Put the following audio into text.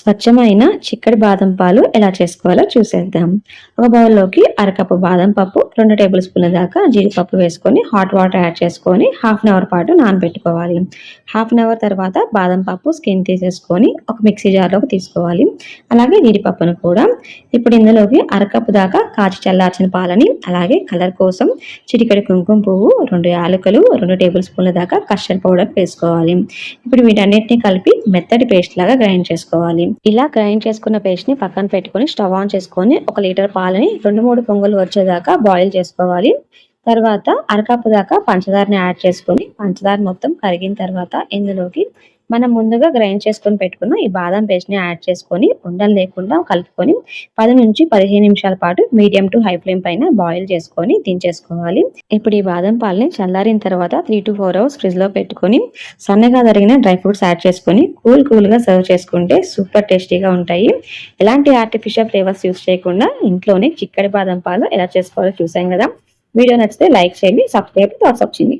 స్వచ్ఛమైన చిక్కడి బాదం పాలు ఎలా చేసుకోవాలో చూసేద్దాం. ఒక బౌల్లోకి అరకప్పు బాదం పప్పు, 2 టేబుల్ స్పూన్ల దాకా జీడిపప్పు వేసుకొని హాట్ వాటర్ యాడ్ చేసుకొని హాఫ్ అన్ అవర్ పాటు నానబెట్టుకోవాలి. హాఫ్ అన్ అవర్ తర్వాత బాదం పప్పు స్కిన్ తీసేసుకొని ఒక మిక్సీ జార్లోకి తీసుకోవాలి. అలాగే జీడిపప్పును కూడా. ఇప్పుడు ఇందులోకి అరకప్పు దాకా కాచి చల్లార్చిన పాలని, అలాగే కలర్ కోసం చిటికెడు కుంకుమ పువ్వు, 2 యాలకులు, 2 టేబుల్ స్పూన్ల దాకా కస్టర్డ్ పౌడర్ వేసుకోవాలి. ఇప్పుడు వీటన్నిటిని కలిపి మెత్తటి పేస్ట్ లాగా గ్రైండ్ చేసుకోవాలి. ఇలా గ్రైండ్ చేసుకున్న పేస్ట్ ని పక్కన పెట్టుకొని స్టవ్ ఆన్ చేసుకొని 1 లీటర్ పాలని 2-3 పొంగులు వచ్చేదాకా బాయిల్ చేసుకోవాలి. తర్వాత అరకప్పు దాకా పంచదారని యాడ్ చేసుకొని పంచదార మొత్తం కరిగిన తర్వాత ఇందులోకి మనం ముందుగా గ్రైండ్ చేసుకొని పెట్టుకున్న ఈ బాదం పేస్ట్ ని యాడ్ చేసుకొని ఉండలు లేకుండా కలుపుకొని 10 నుంచి 15 నిమిషాల పాటు మీడియం టు హై ఫ్లేమ్ పైన బాయిల్ చేసుకొని దించేసుకోవాలి. ఇప్పుడు ఈ బాదం పాలని చల్లారిన తర్వాత 3 to 4 అవర్స్ ఫ్రిడ్జ్ లో పెట్టుకొని సన్నగా తరిగిన డ్రై ఫ్రూట్స్ యాడ్ చేసుకొని కూల్ గా సర్వ్ చేసుకుంటే సూపర్ టేస్టీగా ఉంటాయి. ఎలాంటి ఆర్టిఫిషియల్ ఫ్లేవర్స్ యూస్ చేయకుండా ఇంట్లోనే చిక్కడి బాదం పాలు ఎలా చేసుకోవాలో చూసాం కదా. వీడియో నచ్చితే లైక్ చేయండి, సబ్స్క్రైబ్, థాట్స్ చేయండి.